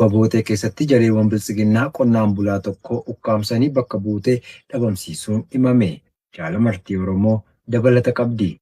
Abba bootee keessatti jareewwan bilisiginnaa qonnaan bulaa tokko ukkaamsanii bakka buutee dhabamsiisuun himame. Jaalamartii Oromoo dabalata qabdi.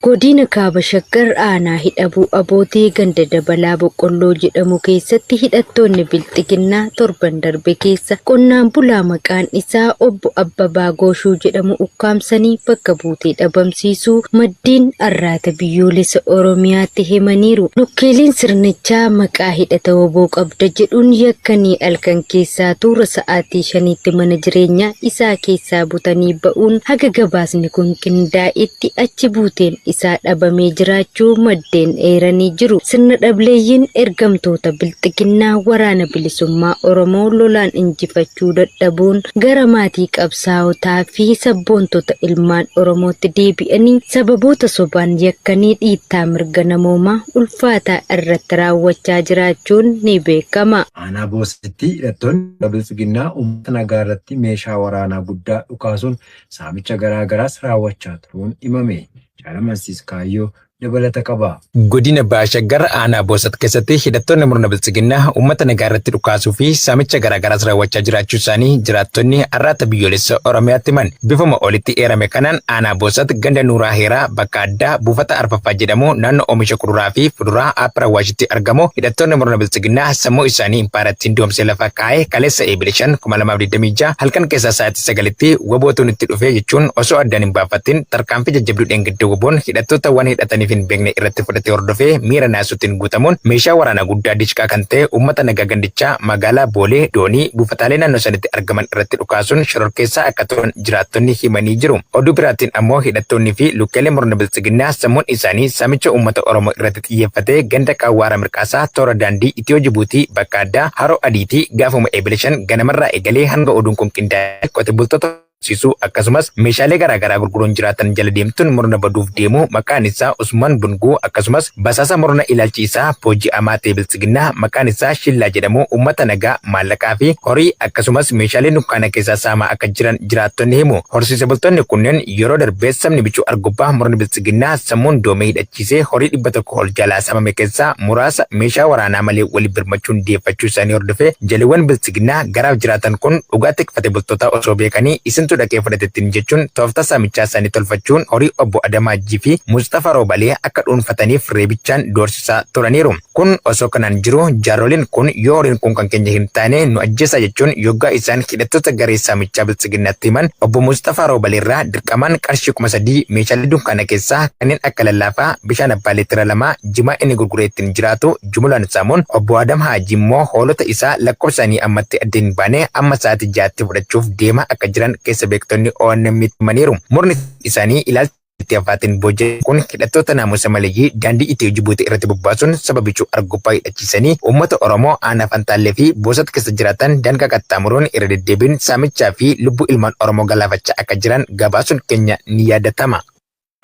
Godina Kaaba Shaggar aanaa hidhabuu abootee ganda dabalaa boqqolloo jedhamu keessatti hidhattoonni bilxiginnaa torban darbe keessa qonnaan bulaa maqaan isaa obbo Abbabaa Gooshuu jedhamu ukkaamsanii bakka buutee dhabamsiisuu maddeen arraata biyyoolessa Oromiyaatti himaniiru. Nukkeeliin sirnichaa maqaa hidhata woboo qabda jedhuun yakkanii halkan keessaa tuura sa'aatii 5tti mana jireenyaa isaa keessaa butanii ba'uun haga gabaasni kun qindaa'etti achi buuteen isaa dhabamee jiraachuu maddeen eeranii jiru. Sirna dhableeyyiin ergamtoota bilxiginnaa waraana bilisummaa Oromoo lolaan injifachuu dadhabuun gara maatii qabsaa'otaa fi sabboontota ilmaan Oromootti deebi'anii sababoota sobaan yakkanii dhiittaa mirga namoomaa ulfaataa irratti raawwachaa jiraachuun ni beekama. Aanaa Boosatti hidhattoonni bilisiginnaa uummata nagaa irratti meeshaa waraanaa guddaa dhukaasuun saamicha garaagaraas raawwachaa turuun himame. Jaalamansiis Kaayyoo dabalata qaba. Godina Baashaggar aanaa Boosat keessatti hidhattoonni murna bilisiginnaa uummata nagaa irratti dhukaasuu fi saamicha garaagaraas raawwachaa jiraachuu isaanii jiraattonni arraata biyyoolessa Oromiyaatti himan. Bifuma olitti eerame kanaan aanaa Boosat ganda Nuuraa Heeraa bakka addaa buufata Arfaffaa jedhamu naannoo oomisha kuduraa fi fuduraa Aappira Waashitti argamu. Hidhattoonni murna bilisiginnaa sammuu isaanii impaaraattiin doomsee lafa kaa'ee kaleessa Eebila 5 2026 halkan keessaa sa'aatii 9tti wabootuun itti dhufee jechuun osoo addaan hin baafatin tarkaanfii jajjabduudhaan gidduu waboon hidhattoota waan hidhatanii hin beekne irratti fudhatee hordofee miira naasuutiin guutamuun meeshaa waraanaa guddaa dichqaa kan ta'e uummata nagaa gandichaa magaalaa Boolee doonii buufataalee naannoo sanitti argaman irratti dhukaasuun shororkeessaa akka turan jiraattonni himanii jiru. Oduu biraatiin ammoo hidhattoonni fi lukkeelee murna bilisiginnaa sammuun isaanii saamicha uummata Oromoo irratti xiyyeeffatee ganda Qaawwaara Mirqaasaa toora daandii Itiyoo Jibuutii bakka addaa Haroo Adiitii gaafuma Eebila 5 ganamarraa eegalee hanga oduun kun qindaa'e qote bultoota sisu akkasumas meeshaalee garaagaraa gurguruun jiraatan jala deemtuun murna baduuf deemu maqaan isaa Usman Bunguu akkasumas basaasa murna ilaalchi isaa booji'amaa ta'e bilisiginnaa maqaan isaa Shillaa jedhamu uummata nagaa maallaqaa fi horii akkasumas meeshaalee dukkaana keessaa saamaa akka jiran jiraattonni himu. Horsiise bultoonni kunneen yeroo darbee sabni bichuu argubbaa murni bilisiginnaa sammuun doomee hidhachiisee horii 100 ol jalaa saamame keessaa muraasa meeshaa waraanaa malee waliin birmachuun deeffachuu isaanii hordofee jaliiwwan bilisiginnaa garaaf jiraatan kun dhugaatii qotee bultootaa osoo beekanii isintu dhaqee fudhatettiin jechuun tooftaa saamichaa isaanii tolfachuun horii obbo Adamaajii fi Mustafa Roobalee akka dhuunfataniif reebichaan doorsisaa turaniiru. Kun osoo kanaan jiru jaaroliin kun yoo horiin kun kan keenya hin taane nu ajjeesaa jechuun yoggaa isaan hidhattoota garee saamichaa bilisiginnaatti himan obbo Mustafa Roobalee irraa dirqamaan qarshii 3,000 meeshaalee dunkaana keessaa kanneen akka lallaafaa bishaan abbaa leetira 2 jimaa inni gurguree ittiin jiraatu jumulaan saamuun obbo Adam Haajii immoo hoolota isaa lakkoofsaanii ammatti adda hin baane amma sa'aatii 6tti fudhachuuf deema akka jiran keessa beektonni ONM himaniiru. Murni isaanii ilaalcha afaatiin boojee kun hidhattoota naamusa maleeyyii daandii Itiyoo Jibuutii irratti bobbaasuun sababichuu argubbaa hidhachiisanii uummata Oromoo aanaa Fantaallee fi Boosat keessa jiraatan daangaa qaxxaamuruun irra deddeebiin saamichaa fi lubbuu ilmaan Oromoo galaafachaa akka jiran gabaasuun keenya ni yaadatama.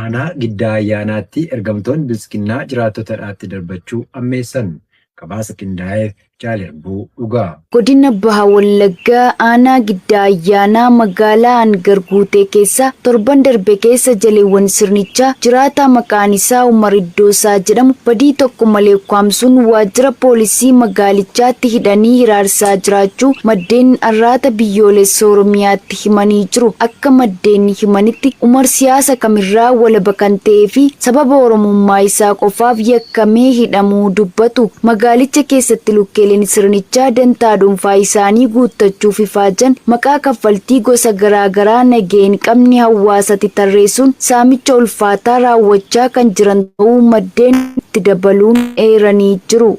Aanaa Giddaa Ayyaanaatti ergamtoonni bilisiginnaa jiraattota dhaatti darbachuu ammeessan. Gabaasa qindaa'eef Jaalarbuu dhugaa. Godina Baha Wallaggaa aanaa Giddaa Ayyaanaa magaalaa Angar Guutee keessa torban darbe keessa jaleewwan sirnichaa jiraataa maqaan isaa Umar Iddoosaa jedhamu badii tokko malee ukkaamsuun waajjira poolisii magaalichaatti hidhanii hiraarsaa jiraachuu maddeen arraata biyyoolessa Oromiyaatti himanii jiru. Akka maddeen himanitti Umar siyaasa kamirraa walaba kan ta'ee fi sababa Oromummaa isaa qofaaf yakkamee hidhamuu dubbatu. Magaalicha keessatti lukkeeleen sirnichaa dantaa dhuunfaa isaanii guuttachuuf ifaajan maqaa kaffaltii gosa garaagaraa nageen qabni hawaasatti tarreessuun saamicha ulfaataa raawwachaa kan jiran ta'uu maddeen itti dabaluun eeranii jiru.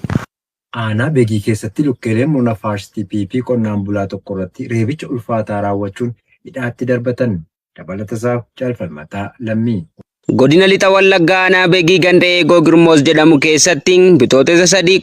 Aanaa Beegii keessatti lukkeeleen murna faashistii PP qonnaan bulaa tokko irratti reebicha ulfaataa raawwachuun hidhaatti darbatan. Dabalatasaaf Jaalfalmataa Lammii. Godina Lixa Wallaggaa aanaa Beegii ganda Eegoo Girmoos jedhamu keessatti bitootessa 3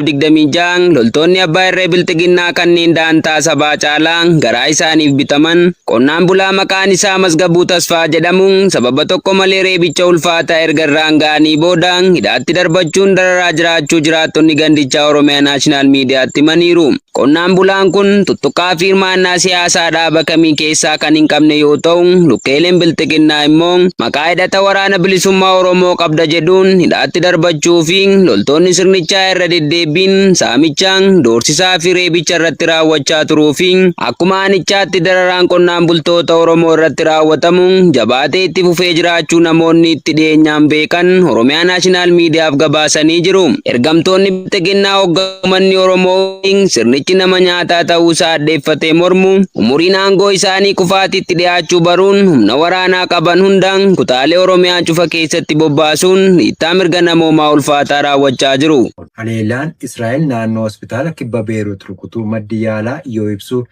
2026 loltoonni abbaa irree bilxiginnaa kanneen daantaa sabaa caalaa garaa isaaniif bitaman qonnaan bulaa maqaan isaa Masgabuu Tasfaa jedhamu sababa tokko malee reebicha ulfaataa erga irraan ga'anii booda hidhaatti darbachuun dararaa jiraachuu jiraattonni gandichaa Oromiyaa Naashinaal Miidiyaatti himaniiru. Qonnaan bulaan kun tuttuqaa fi hirmaannaa siyaasaa dhaaba kamii keessaa kan hin qabne yoo ta'u lukkeeleen bilxiginnaa immoo maqaa hidhata malaatta waraana bilisummaa Oromoo qabda jedhuun hidhaatti darbachuu fi loltoonni sirnichaa irra deddeebiin saamichaan doorsisaa fi reebicha irratti raawwachaa turuu fi akkuma aanichaatti dararaan qonnaan bultoota Oromoo irratti raawwatamu jabaatee itti fufee jiraachuu namoonni itti dhiyeenyaan beekan Oromiyaa Naashinaal Miidiyaaf gabaasanii jiru. Ergamtoonni bilxiginnaa hooggantoonni Oromoo sirnichi nama nyaataa ta'uu isaa addeeffatee mormu umuriin aangoo isaanii kufaatitti dhiyaachuu baruun humna waraanaa qaban hundaan kutaalee Oromiyaa cufa keessatti bobbaasuun dhiittaa mirga namoomaa ulfaataa raawwachaa jiru. Haleellaan Israa'el naannoo hospitaala kibba Beerut rukutuu maddi yaalaa yoo ibsu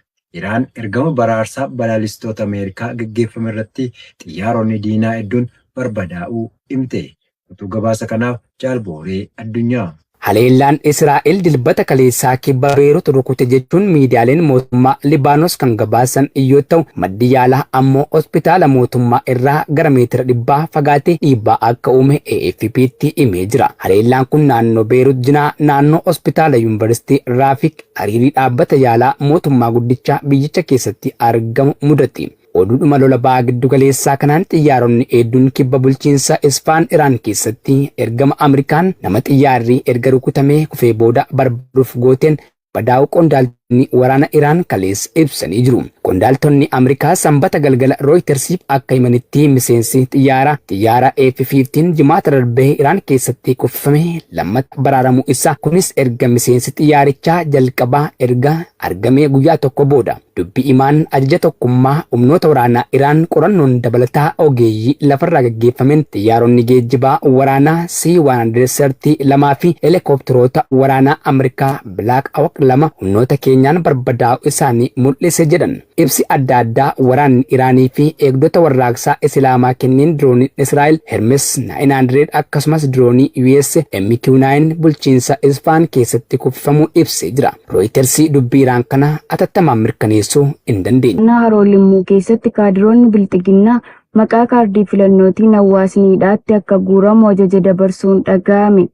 Iraan ergama baraarsaa balalistoota Ameerikaa gaggeeffame irratti xiyyaaronni diinaa hedduun barbadaa'uu himte. Utuu gabaasa kanaaf Jaalbooree Addunyaa. Haleellaan Israa'el dilbata kaleessaa kibba Beerut rukute jechuun miidiyaaleen mootummaa Libaanos kan gabaasan yoo ta'u maddi yaalaa ammoo hospitaala mootummaa irraa gara meetira 100 fagaatee dhiibbaa akka uume AFP'tti himee jira. Haleellaan kun naannoo Beerut jinaa naannoo hospitaala Yuunivarsiitii Raafik hariirii dhaabbata yaalaa mootummaa guddicha biyyicha keessatti argamu mudate. Oduudhuma lola ba'aa giddu galeessaa kanaan xiyyaaronni hedduun kibba bulchiinsa Isfaan Iraan keessatti ergama Ameerikaan nama xiyyaarri erga rukutamee kufee booda barbaaduuf gooteen badaa'uu qondaaltonni waraana Iraan kaleessa ibsanii jiru. Qondaaltonni Ameerikaa sanbata galgala Rooyitersiif akka himanitti miseensi xiyyaara F-15 jimaata darbee Iraan keessatti kuffame lammata baraaramuu isaa kunis erga miseensi xiyyaarichaa jalqabaa erga argamee guyyaa tokko booda. Dubbi imaan ajaja tokkummaa humnoota waraanaa Iraan qorannoon dabalataa ogeeyyii lafarraa gaggeeffameen xiyyaaronni geejjibaa waraanaa C-130 fi helikopteroota waraanaa Ameerikaa Black Hawk 2 humnoota keenyaan barbadaa'uu isaanii mul'ise jedhan. Ibsi adda addaa waraanni Iraanii fi eegdota warraaqsaa Islaamaa kenneen dirooniin Israa'el Hermes 900 akkasumas diroonii US MQ-9 bulchiinsa Isfaan keessatti kuffamuu ibsee jira. Reuters dubbii Iraan kana atattamaan mirkaneessuu hin dandeenye. Haroo Limmuu keessatti kaadiroonni bilxiginnaa maqaa kaardii filannootiin hawaasniidhaatti akka guuramu ajaja dabarsuun dhaga'ame.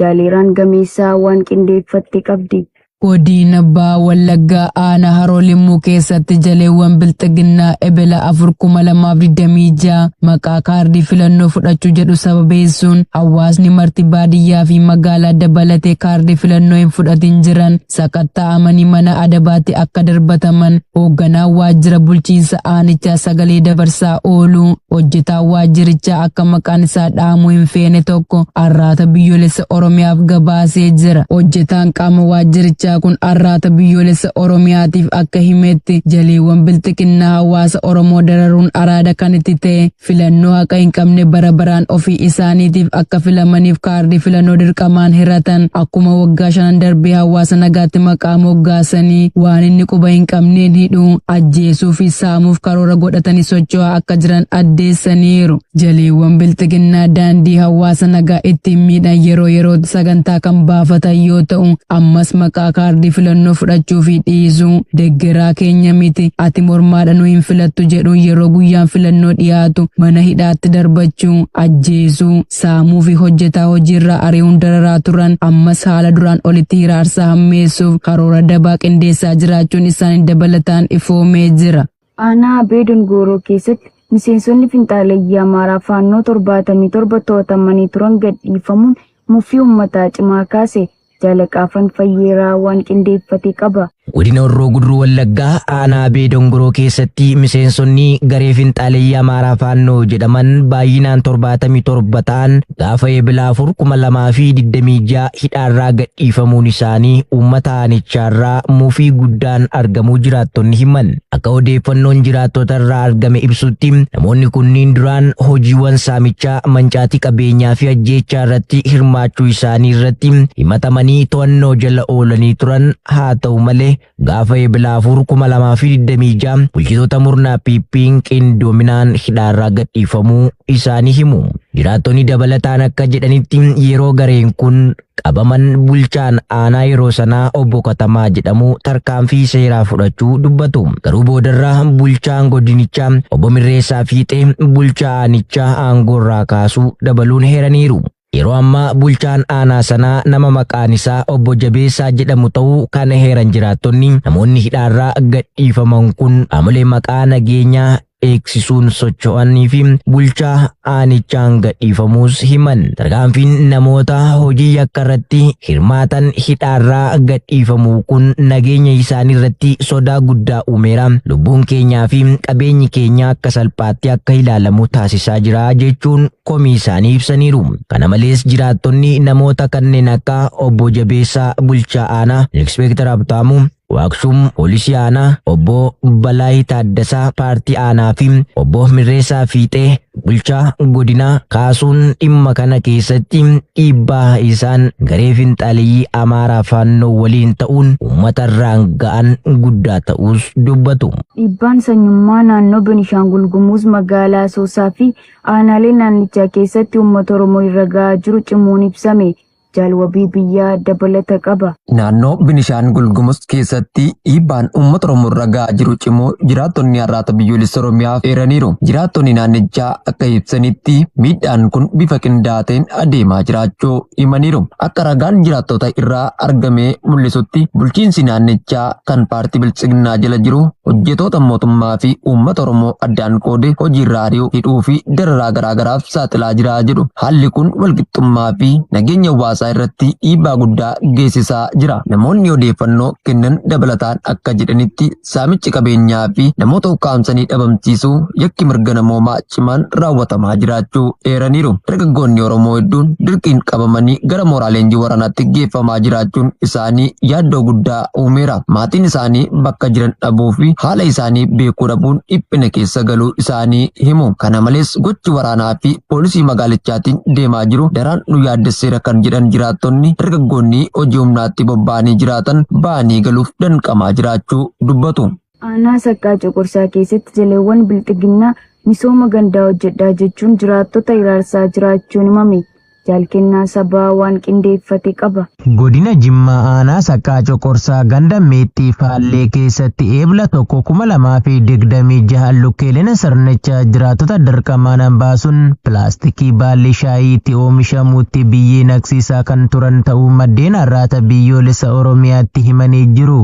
Jaaleeraan gameessaa waan qindeeffatte qabdi. Godina Abbaa Wallaggaa aanaa Haroo Limmuu keessatti jaleewwan bilxiginnaa ebela 4,2026 maqaa kaardii filannoo fudhachuu jedhu sababeessuun hawaasni marti baadiyyaa fi magaalaa dabalatee kaardii filannoo hin fudhatin jiran sakatta'amanii mana adabaatti akka darbataman hoogganaan waajjira bulchiinsa aanichaa sagalee dabarsaa oolu. Hojjetaan waajjirichaa akka maqaan isaa dhaamuu hin feene tokko arraata biyyoolessa Oromiyaaf gabaasee jira. Hojjetaan qaama waajjirichaa kun arraata biyyoolessa Oromiyaatiif akka himetti jaleewwan bilxiginnaa hawaasa Oromoo dararuun araada kan itti ta'e filannoo haqa hin qabne bara baraan ofii isaaniitiif akka filamaniif kaardii filannoo dirqamaan hiratan akkuma waggaa 5 darbee hawaasa nagaatti maqaa moggaasanii waan inni quba hin qabneen hidhuu ajjeesuu fi saamuuf karoora godhatanii socho'aa akka jiran addeessaniiru. Jaleewwan bilxiginnaa daandii hawaasa nagaa ittiin miidhan yeroo yerootti sagantaa kan baafatan yoo ta'u ammas maqaa kaardii filannoo fudhachuu fi dhiisuu deggeraa keenya miti ati mormaadhaan hin filattu jedhuun yeroo guyyaan filannoo dhiyaatu mana hidhaatti darbachuu ajjeesuu saamuu fi hojjetaa hojiirraa ari'uun dararaa turan ammas haala duraan olitti hiraarsaa hammeessuuf karoora dabaa qindeessaa jiraachuun isaanii dabalataan ifoomee jira. Aanaa Abee Dongoroo keessatti miseensonni finxaalayyaa Amaaraa Faannoo 77 to'atamanii turan gadhiifamuun muffii uummataa cimaa kaase. Jaalaqaafan fayyeeraa waan qindeeffate qaba. Godina Horroo Guduruu Wallaggaa aanaa Abee Dongoroo keessatti miseensonni garee finxaalayyaa Amaaraa Faannoo jedhaman baay'inaan 77 ta'an gaafa eebila 4,2026 hidhaarraa gadhiifamuun isaanii uummata aanichaarraa muufii guddaan argamuu jiraattonni himan. Akka odeeffannoon jiraattota irraa argame ibsutti namoonni kunniin duraan hojiiwwan saamichaa mancaatii qabeenyaa fi ajjeechaa irratti hirmaachuu isaanii irratti himatamanii to'annoo jala oolanii turan haa ta'u malee gaafa eebila 4,2026 bulchitoota murnaa piippiin qindoominaan hidhaarraa gadhiifamuu isaanii himu. Jiraattonni dabalataan akka jedhanitti yeroo gareen kun qabaman bulchaan aanaa yeroo sanaa obbo Katamaa jedhamu tarkaanfii seeraa fudhachuu dubbatu. Garuu boodarraa bulchaan godinichaa obbo Mirreessaa Fiixee bulchaa aanichaa aangoorraa kaasuu dabaluun heeraniiru. Yeroo ammaa bulchaan aanaa sanaa nama maqaan isaa obbo Jabeessaa jedhamu ta'uu kan heeran jiraattonni namoonni hidhaarraa gadhiifaman kun qaamolee maqaa nageenyaa eegsisuun socho'anii fi bulchaa aanichaan gadhiifamuus himan. Tarkaanfiin namoota hojii yakka irratti hirmaatan hidhaarraa gadhiifamuu kun nageenya isaanii irratti sodaa guddaa uumeera. Lubbuun keenyaa fi qabeenyi keenya akka salphaatti akka ilaalamu taasisaa jira jechuun komii isaanii ibsaniiru. Kana malees jiraattonni namoota kanneen akka obbo Jabeessaa bulchaa aanaa, Inspektar Abtaamuu Waaqshuum poolisii aanaa, obbo Balaayi Taaddasaa paartii aanaa fi obbo Mirreessaa Fiixee bulchaa godinaa kaasuun dhimma kana keessatti dhiibbaa isaan garee finxaaliyyii Amaaraa Faannoo waliin ta'uun uummata irraan ga'an guddaa ta'us dubbatu. Dhiibbaan sanyummaa naannoo Beenishaangul Gumuz magaalaa Asoosaa fi aanaalee naannichaa keessatti uummata Oromoo irra ga'aa jiru cimuun ibsame. Jaalwabii biyyaa dabalata qaba. Naannoo Beenishaangul Gumuz keessatti dhiibbaan uummata Oromoo irra ga'aa jiru cimoo jiraattonni har'aata biyyoolessa Oromiyaaf eeraniiru. Jiraattonni naannichaa akka ibsanitti miidhaan kun bifa qindaateen adeemaa jiraachuu himaniiru. Akka ragaan jiraattota irraa argamee mul'isutti bulchiinsi naannichaa kan paartii Biltsiginnaa jala jiru hojjetoota mootummaa fi uummata Oromoo addaan qoode hojiirraa ari'uu, hidhuu fi dararaa garaagaraaf saaxilaa jira jedhu. Haalli kun walqixxummaa fi nageenya hawaasaa irratti dhiibbaa guddaa geessisaa jira. Namoonni odeeffannoo kennan dabalataan akka jedhanitti saamichi qabeenyaa fi namoota ukkaamsanii dhabamsiisuu yakki mirga namoomaa cimaan raawwatamaa jiraachuu eeraniiru. Dargaggoonni Oromoo hedduun dirqiin qabamanii gara mooraa leenjii waraanaatti geeffamaa jiraachuun isaanii yaaddoo guddaa uumeera. Maatiin isaanii bakka jiran dhabuu fi haala isaanii beekuu dhabuun dhiphina keessa galuu isaanii himu. Kana malees gochi waraanaa fi poolisii magaalichaatiin deemaa jiru daraan nu yaaddesseera kan jedhan jiraattonni dargaggoonni hojii humnaatti bobba'anii jiraatan ba'anii galuuf danqamaa jiraachuu dubbatu. Aanaa Saqqaa Coqorsaa keessatti jaleewwan Bilxiginnaa misooma gandaa hojjedhaa jechuun jiraattota iraarsaa jiraachuun himame. Jaalkennaa sabaa waan qindeeffate qaba. Godina Jimmaa aanaa Saqqaa Coqorsaa ganda Meexxii Faallee keessatti eebla 2026 lukkeeleen sirnichaa jiraattota dirqamaan baasuun pilaastikii baalli shaayiitti oomishamuutti biyyee naqsiisaa kan turan ta'uu maddeen har'aata biyyoolessa Oromiyaatti himanii jiru.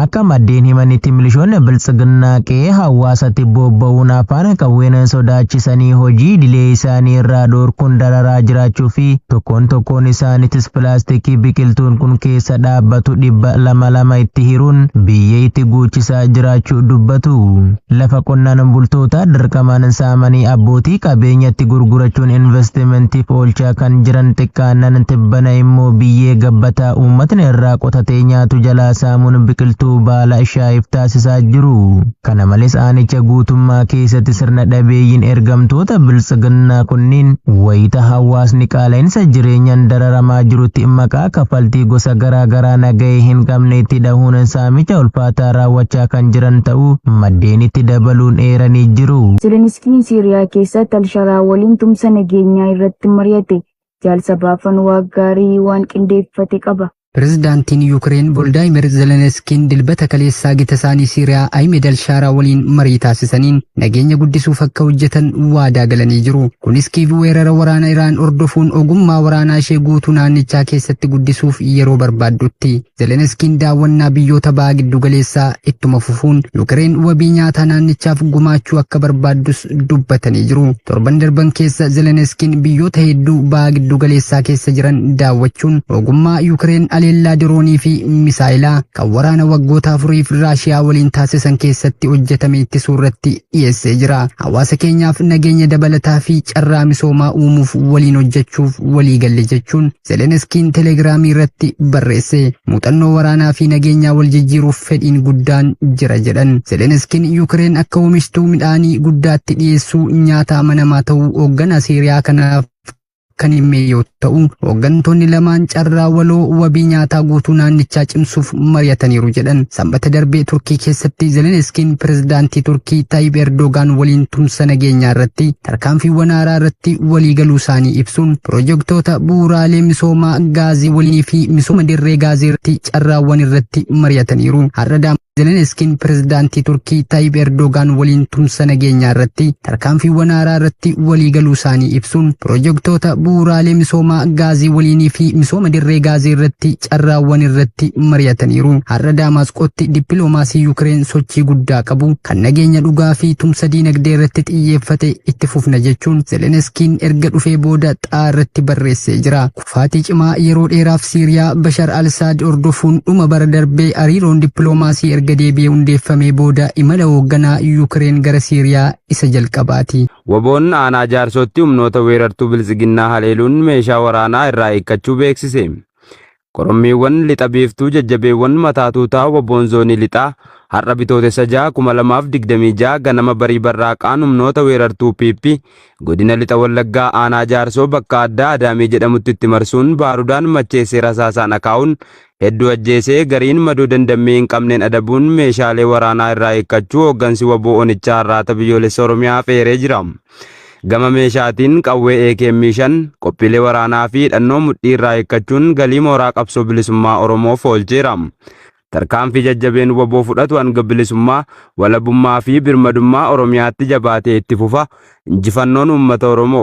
Akka maddeen himanitti milishoonni Biltsiginnaa qe'ee hawaasatti bobba'uun afaan qawween sodaachisanii hojii idilee isaanii irraa dhorkuun dararaa jiraachuu fi tokkoon isaaniitis pilaastikii biqiltuun kun keessa dhaabbatu 200 itti hiruun biyyee itti guuchisaa jiraachuu dubbatu. Lafa qonnaan bultoota dirqamaan saamanii abbootii qabeenyatti gurgurachuun investimentiif oolchaa kan jiran xiqqaannan tibbana immoo biyyee gabbataa uummatni irraa qotatee nyaatu jalaa saamuun biqiltuu baala shaayiif taasisaa jiru. Kana malees aanicha guutummaa keessatti sirna dhabeeyyiin ergamtoota Biltsiginnaa kunniin wayita hawaasni qaala'insa jireenyaan dararamaa jirutti maqaa kaffaltii gosa garaagaraa nagahee hin qabne itti dhahuun saamicha ulfaataa raawwachaa kan jiran ta'uu maddeen itti dabaluun eeranii jiru. Zeleniskiin Siiriyaa keessatti Alsharaa waliin tumsa nageenyaa irratti mari'ate. Jaalsabaafan waaggaarii waan qindeeffate qaba. Pirezidaantiin Yuukireen Volodimir Zeleniskiin dilbata kaleessaa gita isaanii Siiriyaa Ahmed Alshaaraa waliin marii taasisaniin nageenya guddisuuf akka hojjetan waadaa galanii jiru. Kunis Kiiv weerara waraana Iraan hordofuun ogummaa waraanaa ishee guutuu naannichaa keessatti guddisuuf yeroo barbaaddutti. Zeleniskiin daawwannaa biyyoota baha giddu galeessaa ittuma fufuun Yuukireen wabii nyaataa naannichaaf gumaachuu akka barbaaddus dubbatanii jiru. Torban darban keessa Zeleniskiin biyyoota hedduu baha giddu galeessaa keessa jiran daawwachuun ogummaa Yuukireen aleellaa diroonii fi misaayilaa kan waraana waggoota 4 Raashiyaa waliin taasisan keessatti hojjetame ittisuu irratti dhiyeessee jira. Hawaasa keenyaaf nageenya dabalataa fi carraa misoomaa uumuuf waliin hojjechuuf walii galle jechuun Zeleniskiin telegiraamii irratti barreesse. Muuxannoo waraanaa fi nageenyaa wal jijjiiruuf fedhiin guddaan jira jedhan. Zeleniskiin Yuukireen akka oomishtuu midhaanii guddaatti dhiyeessuu nyaata amanamaa ta'uu hoogganaa Siiriyaa kanaaf kan hime yoo ta'u hooggantoonni lamaan carraa waloo wabii nyaataa guutuu naannichaa cimsuuf mari'ataniiru jedhan. Sanbata darbee Turkii keessatti Zeleniskiin pirezidaantii Turkii Tayyip Erdogaan waliin tumsa nageenyaa irratti tarkaanfiiwwan haaraa irratti walii galuu isaanii ibsuun piroojektota bu'uuraalee misoomaa gaazii waliinii fi misooma dirree gaazii irratti carraawwan irratti mari'ataniiru. Har'a Zelenskiin pirezidaantii Turkii Tayyip Erdogan waliin tumsa nageenyaa irratti tarkaanfiiwwan haaraa irratti walii galuu isaanii ibsuun piroojektota bu'uuraalee misoomaa gaazii waliinii fi misooma dirree gaazii irratti carraawwan irratti mari'ataniiru. Har'a Daamaasqootti dippiloomaasii Yuukireen sochii guddaa qabu kan nageenya dhugaa fi tumsa diinagdee irratti xiyyeeffate itti fufna jechuun Zelenskiin erga dhufee booda xaa irratti barreessee jira. Kufaatii cimaa yeroo dheeraaf Siiriyaa Bashar al-Assad hordofuun dhuma bara darbee hariiroon dippiloomaasii erga deebi'ee hundeeffamee booda imala hoogganaa Yuukireen gara Siiriyaa isa jalqabaati. Waboon aanaa jaarsootti humnoota weerartuu bilisiginnaa haleeluun meeshaa waraanaa irraa eeggachuu beeksise. Korommiiwwan lixa biiftuu jajjabeewwan mataatuutaa waboon zoonii lixaa har'a bitootessa 2026 ganama barii barraaqaan humnoota weerartuu piippi godina lixa wallaggaa aanaa jaarsoo bakka addaa Adaamii jedhamutti itti marsuun baarudaan macheessee rasaasaan akaa'uun hedduu ajjeesee gariin madoo dandammee hin qabneen adabuun meeshaalee waraanaa irraa eeggachuu hooggansi waboo onichaa arraata biyyoolessa Oromiyaa feeree jira. Gama meeshaatiin qawwee AKM5 qophiilee waraanaa fi hidhannoo mudhii irraa eeggachuun galii mooraa qabsoo bilisummaa Oromoof oolcheera. Tarkaanfii jajjabeen waboo fudhatu hanga bilisummaa, walabummaa fi birmadummaa Oromiyaatti jabaatee itti fufa. Injifannoon uummata Oromoo.